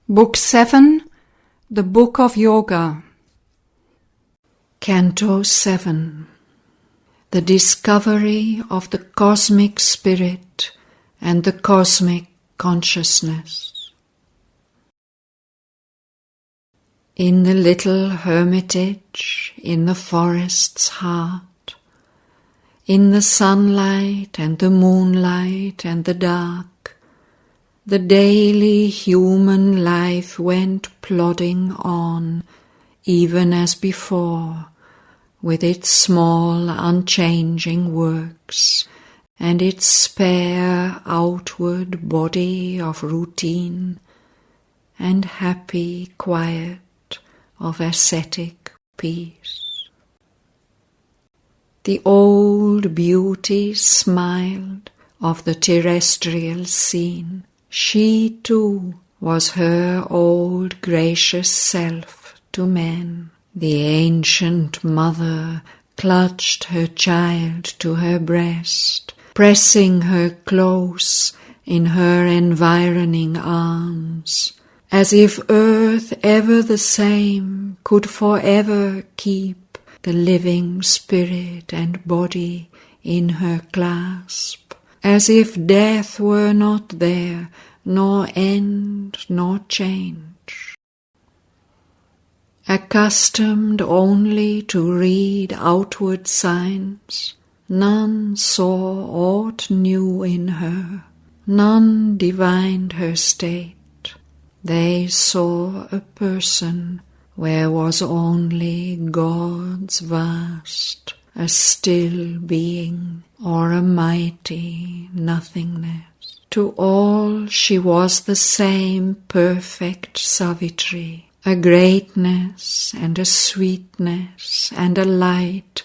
Book 7, the Book of Yoga. Canto 7. The discovery of the cosmic spirit and the cosmic consciousness. In the little hermitage in the forest's heart, in the sunlight and the moonlight and the dark, the daily human life went plodding on, even as before, with its small unchanging works and its spare outward body of routine and happy quiet of ascetic peace. The old beauty smiled of the terrestrial scene. She too was her old gracious self to men. The ancient mother clutched her child to her breast, pressing her close in her environing arms, as if earth ever the same could forever keep the living spirit and body in her clasp, as if death were not there, nor end, nor change. Accustomed only to read outward signs, none saw aught new in her, none divined her state. They saw a person where was only God's vast, a still being, or a mighty nothingness. To all she was the same perfect Savitri, a greatness and a sweetness and a light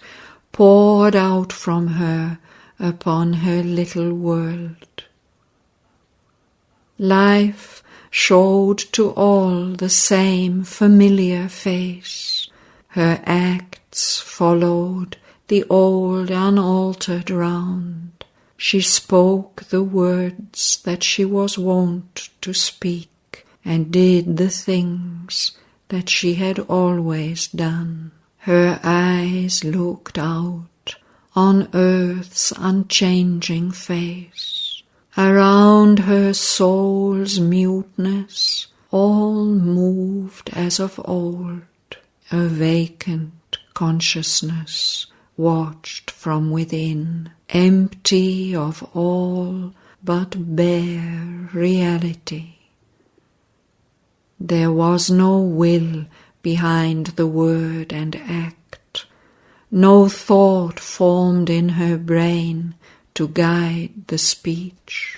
poured out from her upon her little world. Life showed to all the same familiar face. Her acts followed the old unaltered round. She spoke the words that she was wont to speak, and did the things that she had always done. Her eyes looked out on earth's unchanging face. Around her soul's muteness all moved as of old. A vacant consciousness watched from within, empty of all but bare reality. There was no will behind the word and act, no thought formed in her brain to guide the speech.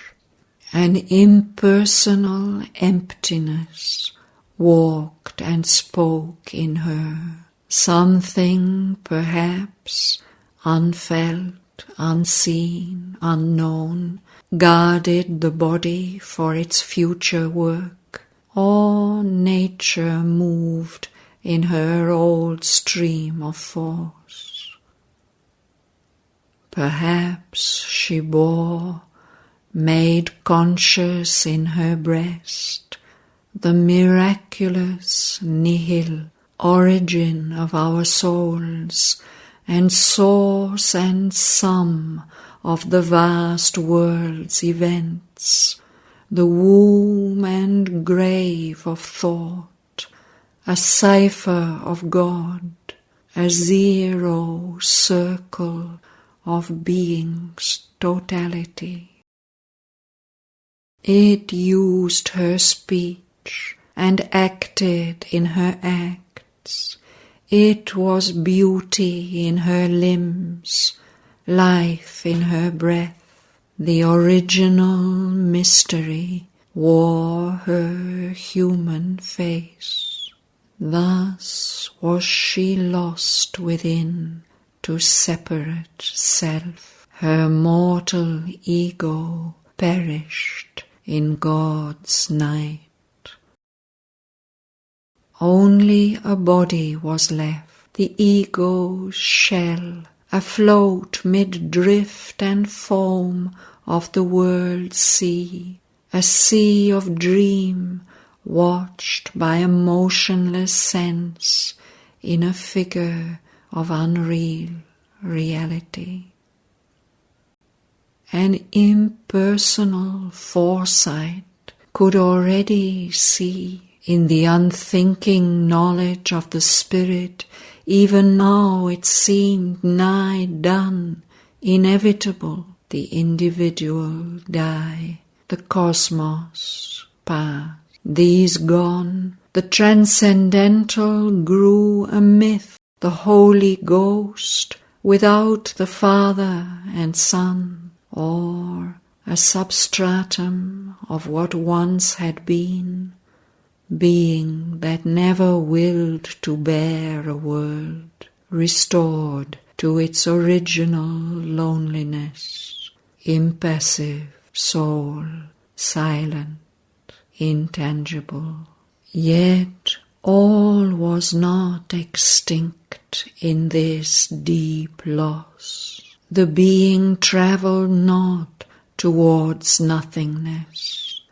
An impersonal emptiness walked and spoke in her. Something, perhaps, unfelt, unseen, unknown, guarded the body for its future work. All nature moved in her old stream of force. Perhaps she bore, made conscious in her breast, the miraculous nihil origin of our souls, and source and sum of the vast world's events, the womb and grave of thought, a cipher of God, a zero circle of being's totality. It used her speech and acted in her acts. It was beauty in her limbs, life in her breath. The original mystery wore her human face. Thus was she lost within to separate self. Her mortal ego perished in God's night. Only a body was left, the ego's shell, afloat mid drift and foam of the world's sea, a sea of dream watched by a motionless sense in a figure of unreal reality. An impersonal foresight could already see in the unthinking knowledge of the spirit. Even now it seemed nigh done, inevitable. The individual die, the cosmos pass. These gone, the transcendental grew a myth, the Holy Ghost without the Father and Son, or a substratum of what once had been, being that never willed to bear a world, restored to its original loneliness, impassive soul, silent, intangible. Yet all was not extinct in this deep loss. The being travelled not towards nothingness.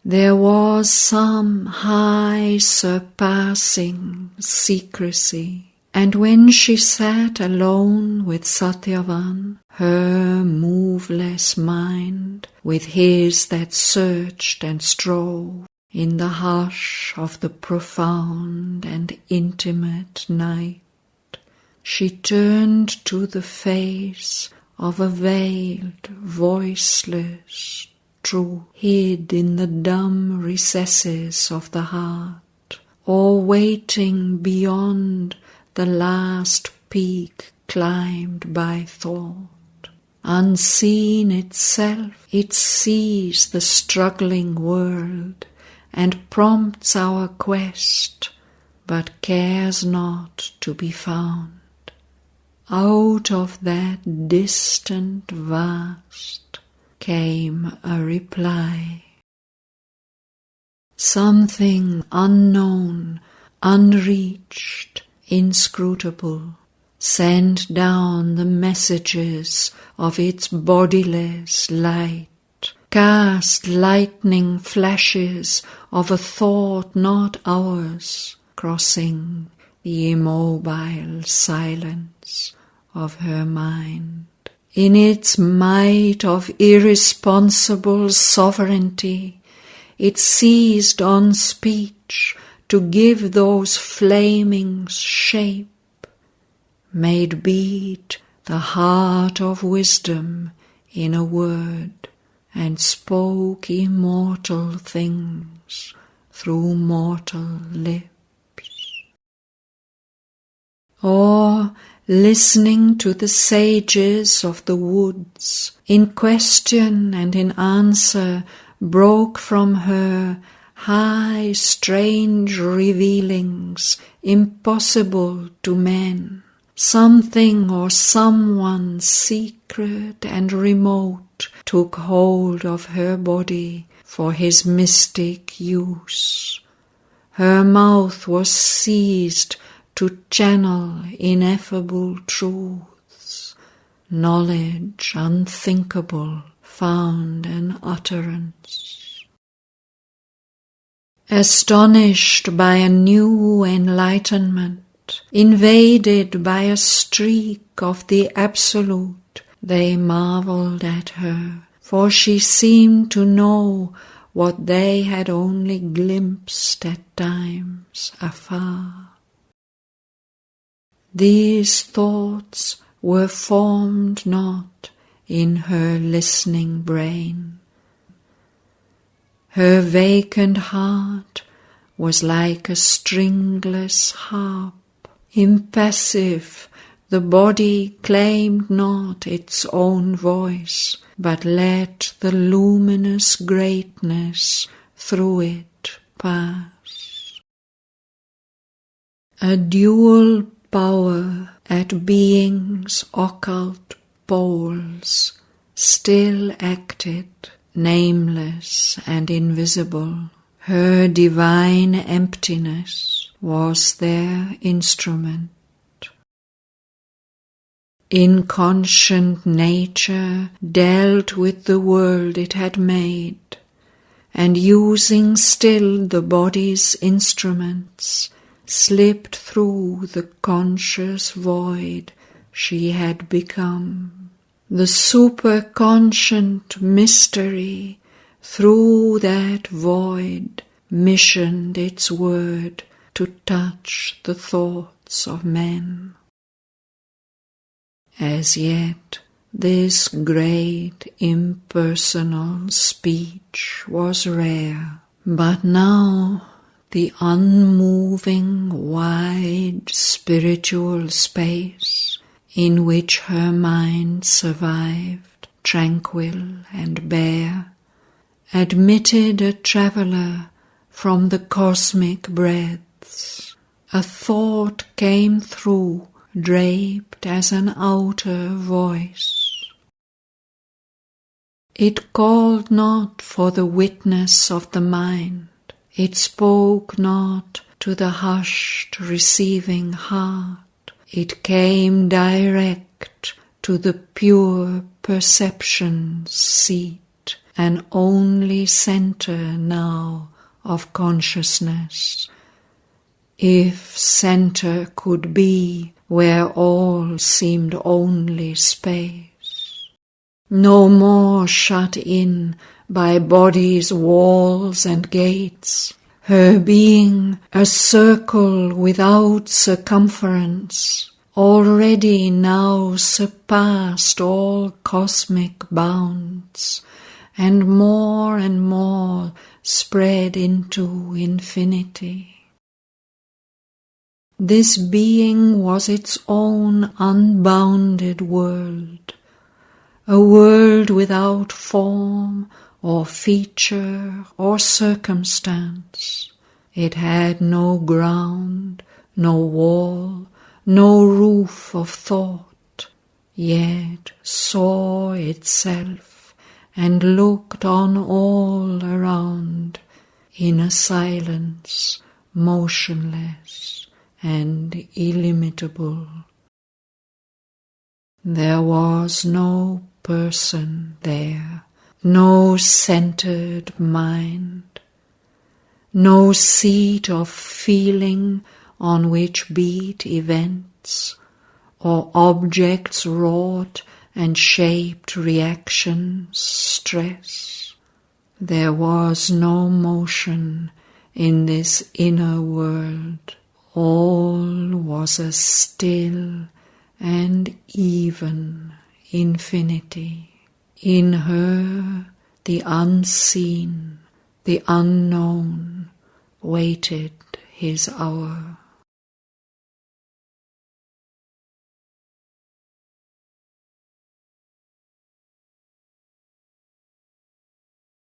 There was some high surpassing secrecy, and when she sat alone with Satyavan, her moveless mind, with his that searched and strove, in the hush of the profound and intimate night, she turned to the face of a veiled, voiceless truth, hid in the dumb recesses of the heart, or waiting beyond the last peak climbed by thought. Unseen itself, it sees the struggling world and prompts our quest, but cares not to be found. Out of that distant vast came a reply. Something unknown, unreached, inscrutable, sent down the messages of its bodiless light, cast lightning flashes of a thought not ours, crossing the immobile silence of her mind. In its might of irresponsible sovereignty, it seized on speech to give those flamings shape, made beat the heart of wisdom in a word, and spoke immortal things through mortal lips. Or, listening to the sages of the woods, in question and in answer broke from her high, strange revealings, impossible to men. Something or someone secret and remote took hold of her body for his mystic use. Her mouth was seized to channel ineffable truths. Knowledge unthinkable found an utterance. Astonished by a new enlightenment, invaded by a streak of the Absolute, they marvelled at her, for she seemed to know what they had only glimpsed at times afar. These thoughts were formed not in her listening brain. Her vacant heart was like a stringless harp, impassive. The body claimed not its own voice, but let the luminous greatness through it pass. A dual power at being's occult poles still acted, nameless and invisible. Her divine emptiness was their instrument. Inconscient nature dealt with the world it had made, and using still the body's instruments, slipped through the conscious void she had become. The superconscient mystery through that void missioned its word to touch the thoughts of men. As yet, this great impersonal speech was rare, but now the unmoving, wide spiritual space in which her mind survived, tranquil and bare, admitted a traveller from the cosmic breadths. A thought came through, draped as an outer voice. It called not for the witness of the mind. It spoke not to the hushed, receiving heart. It came direct to the pure perception's seat, an only centre now of consciousness. If centre could be where all seemed only space, no more shut in by body's walls and gates, her being a circle without circumference, already now surpassed all cosmic bounds, and more spread into infinity. This being was its own unbounded world, a world without form or feature or circumstance. It had no ground, no wall, no roof of thought, yet saw itself and looked on all around in a silence motionless and illimitable. There was no person there, no centered mind, no seat of feeling on which beat events, or objects wrought and shaped reactions, stress. There was no motion in this inner world. All was a still and even infinity. In her, the unseen, the unknown, waited his hour.